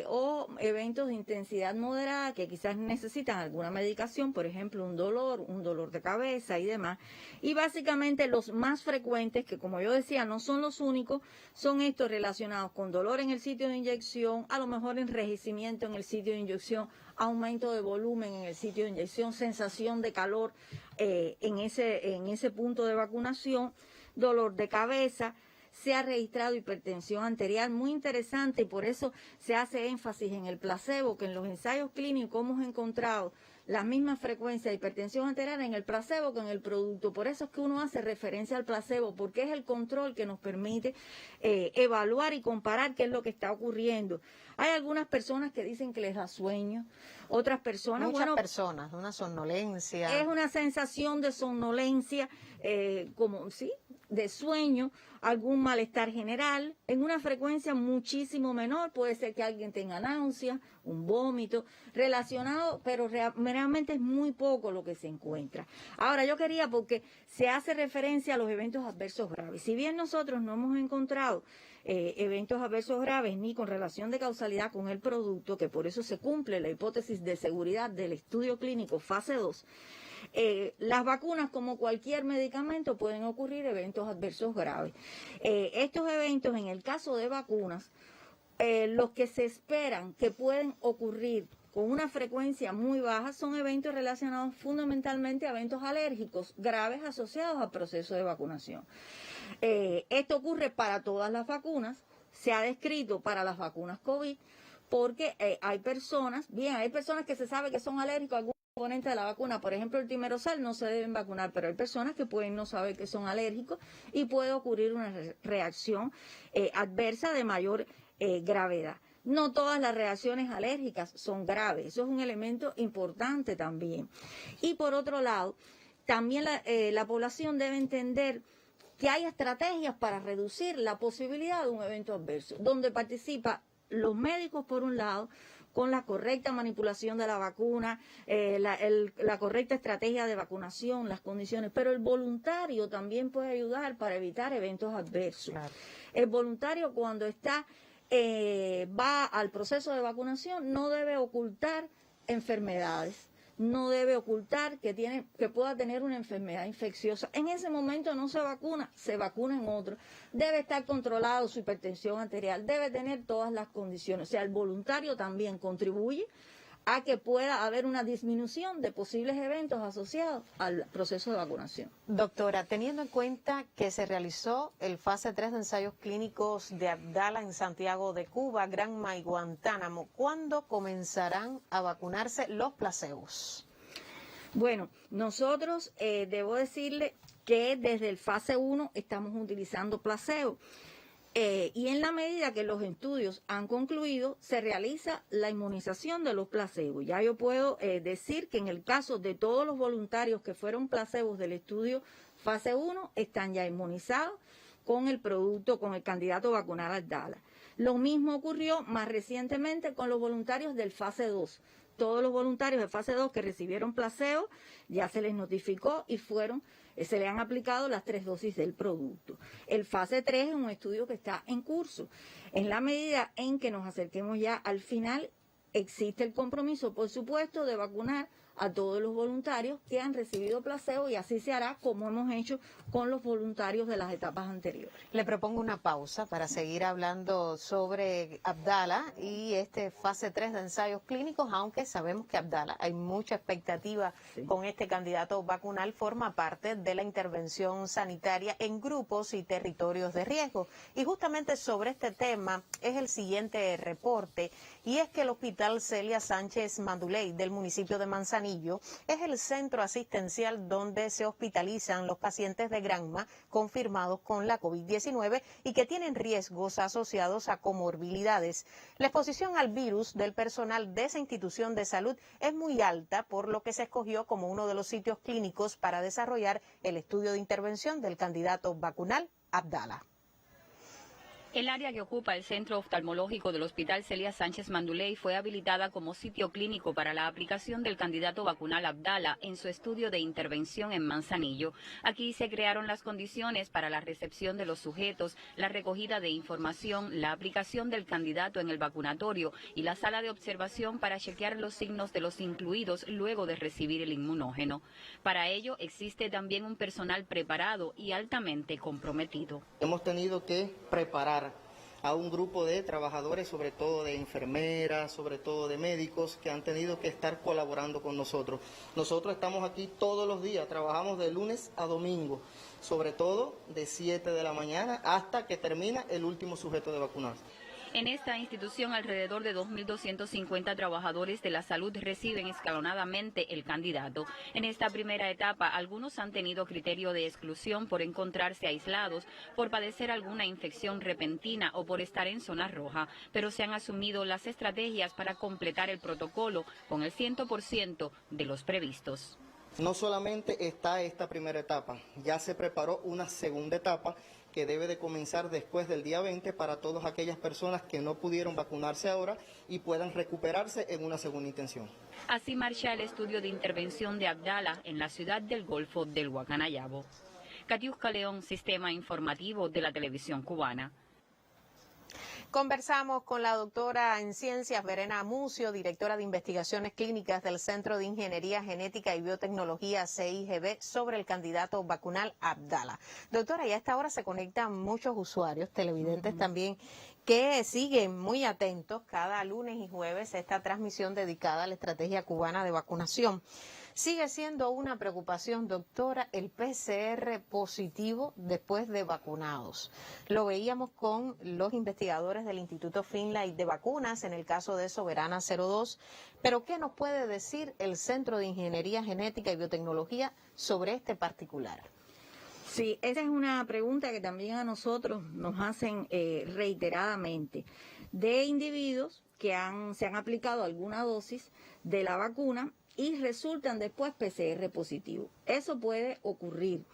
o eventos de intensidad moderada que quizás necesitan alguna medicación, por ejemplo, un dolor de cabeza y demás. Y básicamente los más frecuentes, que como yo decía, no son los únicos, son estos relacionados con dolor en el sitio de inyección, a lo mejor enrejecimiento en el sitio de inyección, aumento de volumen en el sitio de inyección, sensación de calor en ese punto de vacunación, dolor de cabeza. Se ha registrado hipertensión arterial, muy interesante, y por eso se hace énfasis en el placebo, que en los ensayos clínicos hemos encontrado la misma frecuencia de hipertensión arterial en el placebo que en el producto. Por eso es que uno hace referencia al placebo, porque es el control que nos permite evaluar y comparar qué es lo que está ocurriendo. Hay algunas personas que dicen que les da sueño, otras personas... Muchas personas, una somnolencia. Es una sensación de somnolencia, de sueño, algún malestar general, en una frecuencia muchísimo menor. Puede ser que alguien tenga náuseas, un vómito, relacionado, pero realmente es muy poco lo que se encuentra. Ahora, yo quería, porque se hace referencia a los eventos adversos graves. Si bien nosotros no hemos encontrado eventos adversos graves ni con relación de causalidad con el producto, que por eso se cumple la hipótesis de seguridad del estudio clínico fase 2, las vacunas, como cualquier medicamento, pueden ocurrir eventos adversos graves. Estos eventos, en el caso de vacunas, los que se esperan que pueden ocurrir con una frecuencia muy baja son eventos relacionados fundamentalmente a eventos alérgicos graves asociados al proceso de vacunación. Esto ocurre para todas las vacunas, se ha descrito para las vacunas COVID, porque hay personas que se sabe que son alérgicos a algún componente de la vacuna. Por ejemplo, el timerosal no se deben vacunar, pero hay personas que pueden no saber que son alérgicos y puede ocurrir una reacción adversa de mayor gravedad. No todas las reacciones alérgicas son graves, eso es un elemento importante también. Y por otro lado, también la población debe entender que hay estrategias para reducir la posibilidad de un evento adverso, donde participan los médicos por un lado, con la correcta manipulación de la vacuna, la correcta estrategia de vacunación, las condiciones, pero el voluntario también puede ayudar para evitar eventos adversos. Claro. El voluntario, cuando va al proceso de vacunación, no debe ocultar enfermedades, no debe ocultar que pueda tener una enfermedad infecciosa. En ese momento no se vacuna en otro. Debe estar controlado su hipertensión arterial, debe tener todas las condiciones. O sea, el voluntario también contribuye a que pueda haber una disminución de posibles eventos asociados al proceso de vacunación. Doctora, teniendo en cuenta que se realizó el fase 3 de ensayos clínicos de Abdala en Santiago de Cuba, Granma y Guantánamo, ¿cuándo comenzarán a vacunarse los placebos? Bueno, nosotros debo decirle que desde el fase 1 estamos utilizando placebo. Y en la medida que los estudios han concluido, se realiza la inmunización de los placebos. Ya yo puedo decir que en el caso de todos los voluntarios que fueron placebos del estudio fase 1, están ya inmunizados con el producto, con el candidato vacunal Abdala. Lo mismo ocurrió más recientemente con los voluntarios del fase 2. Todos los voluntarios de fase 2 que recibieron placebo ya se les notificó y se le han aplicado las 3 dosis del producto. El fase 3 es un estudio que está en curso. En la medida en que nos acerquemos ya al final, existe el compromiso, por supuesto, de vacunar a todos los voluntarios que han recibido placebo, y así se hará como hemos hecho con los voluntarios de las etapas anteriores. Le propongo una pausa para seguir hablando sobre Abdala y este fase 3 de ensayos clínicos, aunque sabemos que Abdala, hay mucha expectativa con este candidato vacunal, forma parte de la intervención sanitaria en grupos y territorios de riesgo. Y justamente sobre este tema es el siguiente reporte, y es que el Hospital Celia Sánchez Manduley del municipio de Manzanillo es el centro asistencial donde se hospitalizan los pacientes de Granma confirmados con la COVID-19 y que tienen riesgos asociados a comorbilidades. La exposición al virus del personal de esa institución de salud es muy alta, por lo que se escogió como uno de los sitios clínicos para desarrollar el estudio de intervención del candidato vacunal Abdala. El área que ocupa el centro oftalmológico del Hospital Celia Sánchez Manduley fue habilitada como sitio clínico para la aplicación del candidato vacunal Abdala en su estudio de intervención en Manzanillo. Aquí se crearon las condiciones para la recepción de los sujetos, la recogida de información, la aplicación del candidato en el vacunatorio y la sala de observación para chequear los signos de los incluidos luego de recibir el inmunógeno. Para ello existe también un personal preparado y altamente comprometido. Hemos tenido que preparar a un grupo de trabajadores, sobre todo de enfermeras, sobre todo de médicos, que han tenido que estar colaborando con nosotros. Nosotros estamos aquí todos los días, trabajamos de lunes a domingo, sobre todo de 7 de la mañana hasta que termina el último sujeto de vacunarse. En esta institución, alrededor de 2.250 trabajadores de la salud reciben escalonadamente el candidato. En esta primera etapa, algunos han tenido criterio de exclusión por encontrarse aislados, por padecer alguna infección repentina o por estar en zona roja, pero se han asumido las estrategias para completar el protocolo con el 100% de los previstos. No solamente está esta primera etapa, ya se preparó una segunda etapa que debe de comenzar después del día 20 para todas aquellas personas que no pudieron vacunarse ahora y puedan recuperarse en una segunda intención. Así marcha el estudio de intervención de Abdala en la ciudad del Golfo del Guacanayabo. Catiusca León, Sistema Informativo de la Televisión Cubana. Conversamos con la doctora en Ciencias, Verena Amucio, directora de Investigaciones Clínicas del Centro de Ingeniería Genética y Biotecnología CIGB, sobre el candidato vacunal Abdala. Doctora, ya a esta hora se conectan muchos usuarios, televidentes también, que siguen muy atentos cada lunes y jueves esta transmisión dedicada a la estrategia cubana de vacunación. Sigue siendo una preocupación, doctora, el PCR positivo después de vacunados. Lo veíamos con los investigadores del Instituto Finlay de Vacunas en el caso de Soberana 02. Pero, ¿qué nos puede decir el Centro de Ingeniería Genética y Biotecnología sobre este particular? Sí, esa es una pregunta que también a nosotros nos hacen reiteradamente, de individuos que se han aplicado alguna dosis de la vacuna y resultan después PCR positivo. Eso puede ocurrir.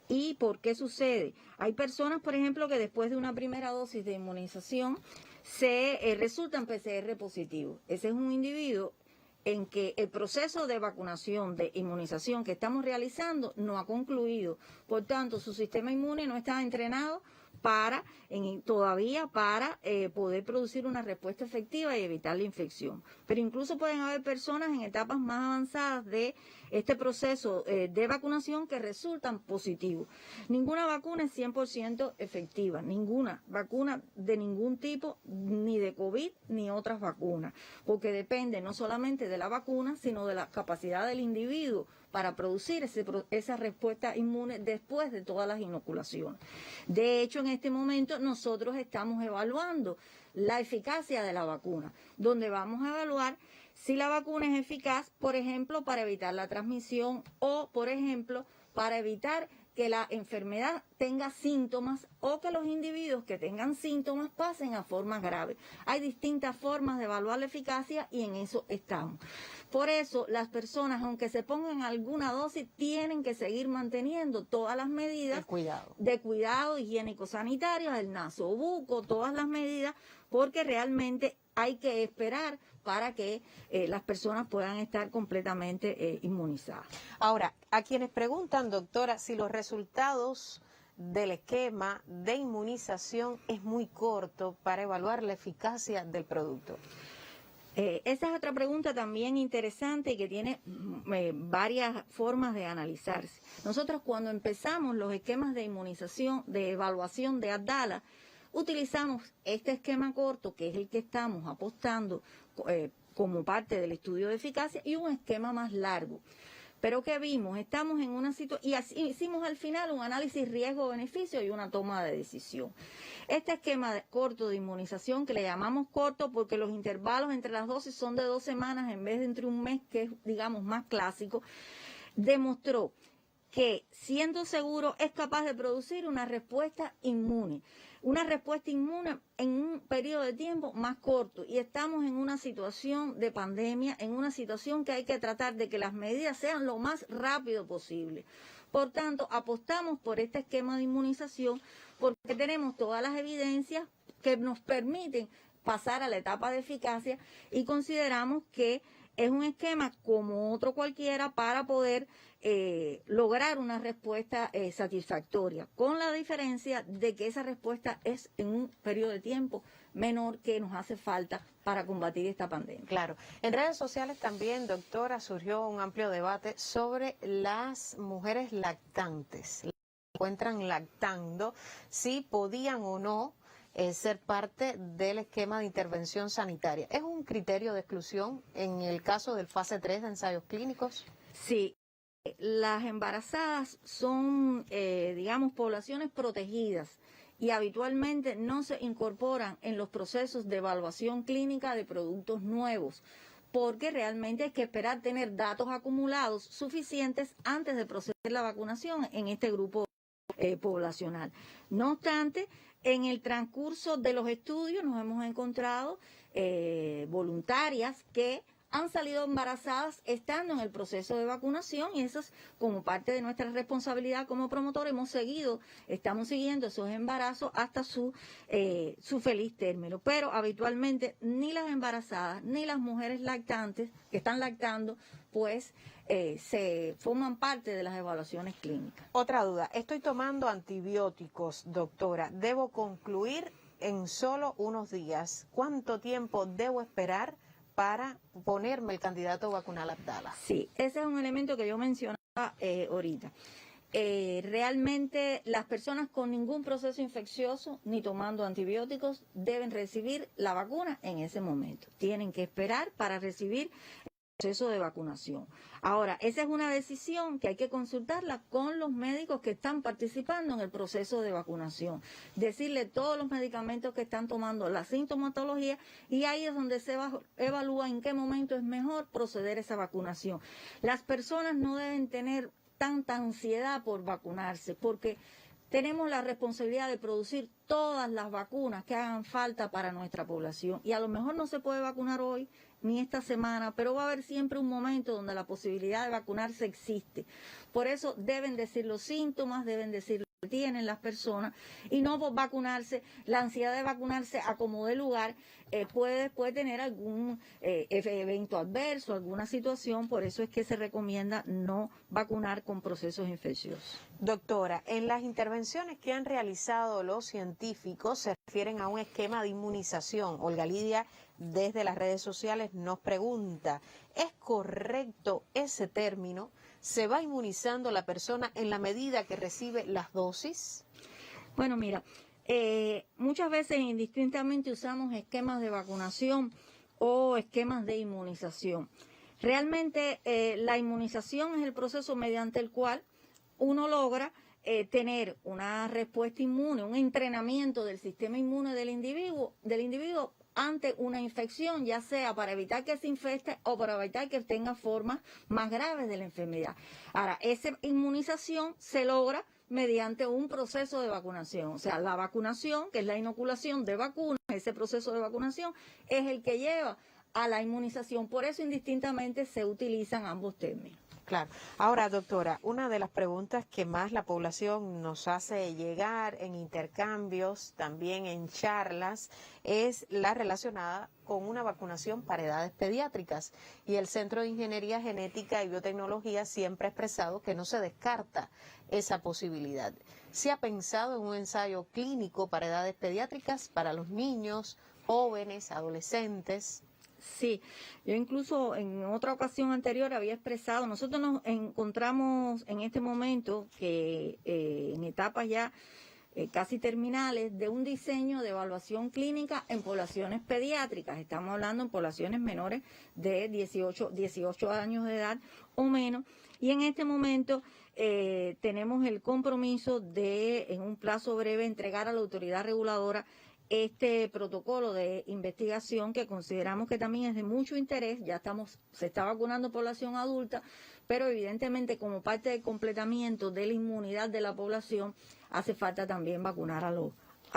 ¿Y por qué sucede? Hay personas, por ejemplo, que después de una primera dosis de inmunización resultan PCR positivo. Ese es un individuo en que el proceso de vacunación, de inmunización que estamos realizando no ha concluido. Por tanto, su sistema inmune no está entrenado todavía para poder producir una respuesta efectiva y evitar la infección. Pero incluso pueden haber personas en etapas más avanzadas de este proceso de vacunación que resultan positivos. Ninguna vacuna es 100% efectiva, ninguna vacuna de ningún tipo, ni de COVID ni otras vacunas, porque depende no solamente de la vacuna, sino de la capacidad del individuo para producir esa respuesta inmune después de todas las inoculaciones. De hecho, en este momento nosotros estamos evaluando la eficacia de la vacuna, donde vamos a evaluar si la vacuna es eficaz, por ejemplo, para evitar la transmisión o, por ejemplo, para evitar que la enfermedad tenga síntomas o que los individuos que tengan síntomas pasen a formas graves. Hay distintas formas de evaluar la eficacia y en eso estamos. Por eso, las personas, aunque se pongan alguna dosis, tienen que seguir manteniendo todas las medidas de cuidado higiénico-sanitario, el nasobuco, todas las medidas, porque realmente hay que esperar para que las personas puedan estar completamente inmunizadas. Ahora, a quienes preguntan, doctora, si los resultados del esquema de inmunización es muy corto para evaluar la eficacia del producto. Esa es otra pregunta también interesante y que tiene varias formas de analizarse. Nosotros cuando empezamos los esquemas de inmunización, de evaluación de Abdala, utilizamos este esquema corto, que es el que estamos apostando como parte del estudio de eficacia, y un esquema más largo. Pero ¿qué vimos? Estamos en una situación, y así hicimos al final un análisis riesgo-beneficio y una toma de decisión. Este esquema corto de inmunización, que le llamamos corto porque los intervalos entre las dosis son de 2 semanas en vez de entre un mes, que es, digamos, más clásico, demostró que, siendo seguro, es capaz de producir una respuesta inmune en un periodo de tiempo más corto. Y estamos en una situación de pandemia, en una situación que hay que tratar de que las medidas sean lo más rápido posible. Por tanto, apostamos por este esquema de inmunización porque tenemos todas las evidencias que nos permiten pasar a la etapa de eficacia y consideramos que es un esquema como otro cualquiera para poder lograr una respuesta satisfactoria, con la diferencia de que esa respuesta es en un periodo de tiempo menor que nos hace falta para combatir esta pandemia. Claro. En redes sociales también, doctora, surgió un amplio debate sobre las mujeres lactantes. Se encuentran lactando, si podían o no ser parte del esquema de intervención sanitaria. ¿Es un criterio de exclusión en el caso del fase 3 de ensayos clínicos? Sí. Las embarazadas son, digamos, poblaciones protegidas y habitualmente no se incorporan en los procesos de evaluación clínica de productos nuevos, porque realmente hay que esperar tener datos acumulados suficientes antes de proceder a la vacunación en este grupo poblacional. No obstante, en el transcurso de los estudios nos hemos encontrado voluntarias que han salido embarazadas estando en el proceso de vacunación, y eso es como parte de nuestra responsabilidad como promotor. Estamos siguiendo esos embarazos hasta su feliz término. Pero habitualmente ni las embarazadas ni las mujeres lactantes que están lactando, pues se forman parte de las evaluaciones clínicas. Otra duda, estoy tomando antibióticos, doctora, ¿debo concluir en solo unos días. ¿Cuánto tiempo debo esperar para ponerme el candidato vacunal Abdala? Sí, ese es un elemento que yo mencionaba ahorita. Realmente las personas con ningún proceso infeccioso ni tomando antibióticos deben recibir la vacuna en ese momento. Tienen que esperar para recibir el proceso de vacunación. Ahora, esa es una decisión que hay que consultarla con los médicos que están participando en el proceso de vacunación. Decirle todos los medicamentos que están tomando, la sintomatología, y ahí es donde se evalúa en qué momento es mejor proceder a esa vacunación. Las personas no deben tener tanta ansiedad por vacunarse, porque tenemos la responsabilidad de producir todas las vacunas que hagan falta para nuestra población, y a lo mejor no se puede vacunar hoy ni esta semana, pero va a haber siempre un momento donde la posibilidad de vacunarse existe. Por eso deben decir los síntomas, deben decir lo que tienen las personas, y no por vacunarse, la ansiedad de vacunarse a como de lugar puede tener algún evento adverso, alguna situación. Por eso es que se recomienda no vacunar con procesos infecciosos. Doctora, en las intervenciones que han realizado los científicos se refieren a un esquema de inmunización. Olga Lidia, desde las redes sociales, nos pregunta, ¿es correcto ese término? ¿Se va inmunizando la persona en la medida que recibe las dosis? Bueno, mira, muchas veces indistintamente usamos esquemas de vacunación o esquemas de inmunización. Realmente la inmunización es el proceso mediante el cual uno logra tener una respuesta inmune, un entrenamiento del sistema inmune del individuo ante una infección, ya sea para evitar que se infecte o para evitar que tenga formas más graves de la enfermedad. Ahora, esa inmunización se logra mediante un proceso de vacunación. O sea, la vacunación, que es la inoculación de vacunas, ese proceso de vacunación es el que lleva a la inmunización. Por eso indistintamente se utilizan ambos términos. Claro. Ahora, doctora, una de las preguntas que más la población nos hace llegar en intercambios, también en charlas, es la relacionada con una vacunación para edades pediátricas. Y el Centro de Ingeniería Genética y Biotecnología siempre ha expresado que no se descarta esa posibilidad. ¿Se ha pensado en un ensayo clínico para edades pediátricas, para los niños, jóvenes, adolescentes? Sí, yo incluso en otra ocasión anterior había expresado, nosotros nos encontramos en este momento que en etapas ya casi terminales de un diseño de evaluación clínica en poblaciones pediátricas. Estamos hablando en poblaciones menores de 18 años de edad o menos, y en este momento tenemos el compromiso de, en un plazo breve, entregar a la autoridad reguladora este protocolo de investigación que consideramos que también es de mucho interés. Ya se está vacunando población adulta, pero evidentemente como parte del completamiento de la inmunidad de la población hace falta también vacunar a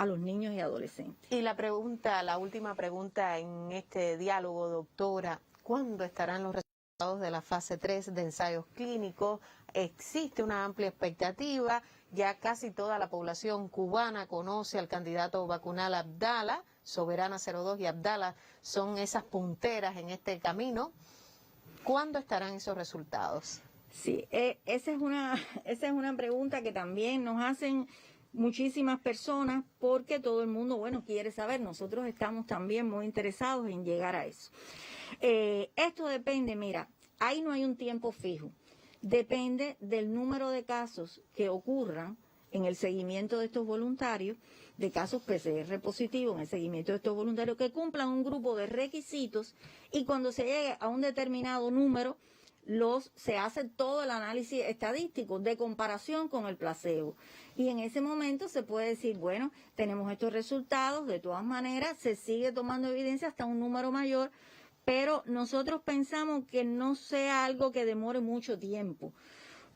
los niños y adolescentes. Y la última pregunta en este diálogo, doctora, ¿cuándo estarán los resultados de la fase 3 de ensayos clínicos? Existe una amplia expectativa. Ya casi toda la población cubana conoce al candidato vacunal Abdala. Soberana 02 y Abdala son esas punteras en este camino. ¿Cuándo estarán esos resultados? Sí, esa es una pregunta que también nos hacen muchísimas personas, porque todo el mundo, quiere saber. Nosotros estamos también muy interesados en llegar a eso. Esto depende, mira, ahí no hay un tiempo fijo. Depende del número de casos que ocurran en el seguimiento de estos voluntarios, de casos PCR positivos en el seguimiento de estos voluntarios que cumplan un grupo de requisitos, y cuando se llegue a un determinado número, se hace todo el análisis estadístico de comparación con el placebo. Y en ese momento se puede decir, tenemos estos resultados, de todas maneras se sigue tomando evidencia hasta un número mayor, pero nosotros pensamos que no sea algo que demore mucho tiempo,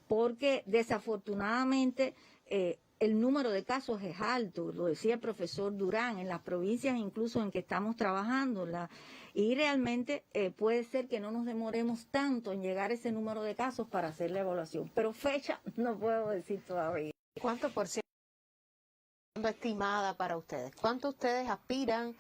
porque desafortunadamente el número de casos es alto, lo decía el profesor Durán, en las provincias incluso en que estamos trabajando, y realmente puede ser que no nos demoremos tanto en llegar a ese número de casos para hacer la evaluación, pero fecha no puedo decir todavía. ¿Cuánto por ciento estimada para ustedes? ¿Cuánto ustedes aspiran?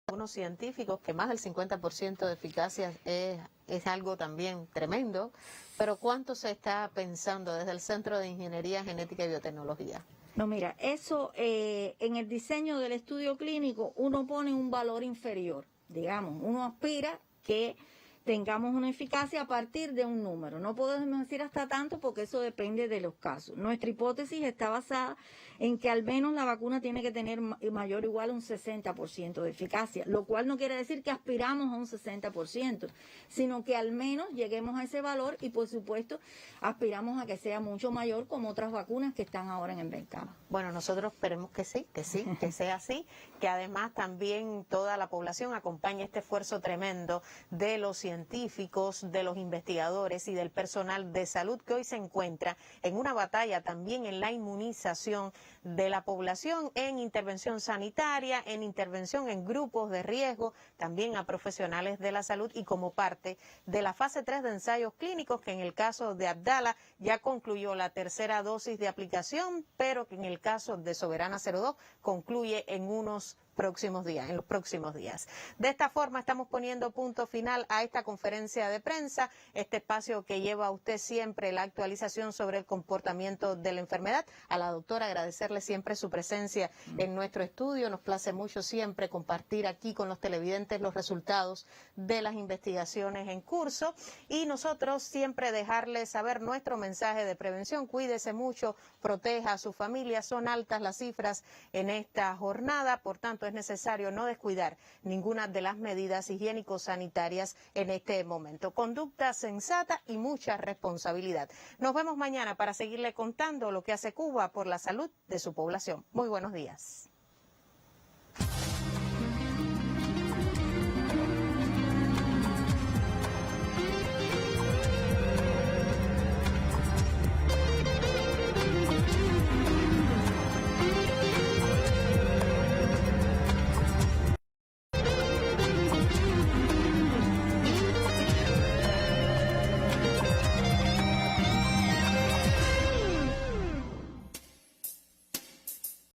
Unos científicos que más del 50% de eficacia es algo también tremendo, pero ¿cuánto se está pensando desde el Centro de Ingeniería Genética y Biotecnología? No, mira, eso en el diseño del estudio clínico uno pone un valor inferior, digamos, uno aspira que tengamos una eficacia a partir de un número. No podemos decir hasta tanto porque eso depende de los casos. Nuestra hipótesis está basada en que al menos la vacuna tiene que tener mayor o igual a un 60% de eficacia, lo cual no quiere decir que aspiramos a un 60%, sino que al menos lleguemos a ese valor y por supuesto aspiramos a que sea mucho mayor como otras vacunas que están ahora en el mercado. Bueno, nosotros esperemos que sí, que sea así, que además también toda la población acompañe este esfuerzo tremendo de los científicos, de los investigadores y del personal de salud que hoy se encuentra en una batalla también en la inmunización de la población, en intervención sanitaria, en intervención en grupos de riesgo, también a profesionales de la salud y como parte de la fase 3 de ensayos clínicos que en el caso de Abdala ya concluyó la tercera dosis de aplicación, pero que en el caso de Soberana 02 concluye en los próximos días. De esta forma estamos poniendo punto final a esta conferencia de prensa, este espacio que lleva a usted siempre la actualización sobre el comportamiento de la enfermedad. A la doctora agradecerle siempre su presencia en nuestro estudio. Nos place mucho siempre compartir aquí con los televidentes los resultados de las investigaciones en curso y nosotros siempre dejarles saber nuestro mensaje de prevención. Cuídese mucho, proteja a su familia. Son altas las cifras en esta jornada, por tanto es necesario no descuidar ninguna de las medidas higiénico-sanitarias en este momento. Conducta sensata y mucha responsabilidad. Nos vemos mañana para seguirle contando lo que hace Cuba por la salud de su población. Muy buenos días.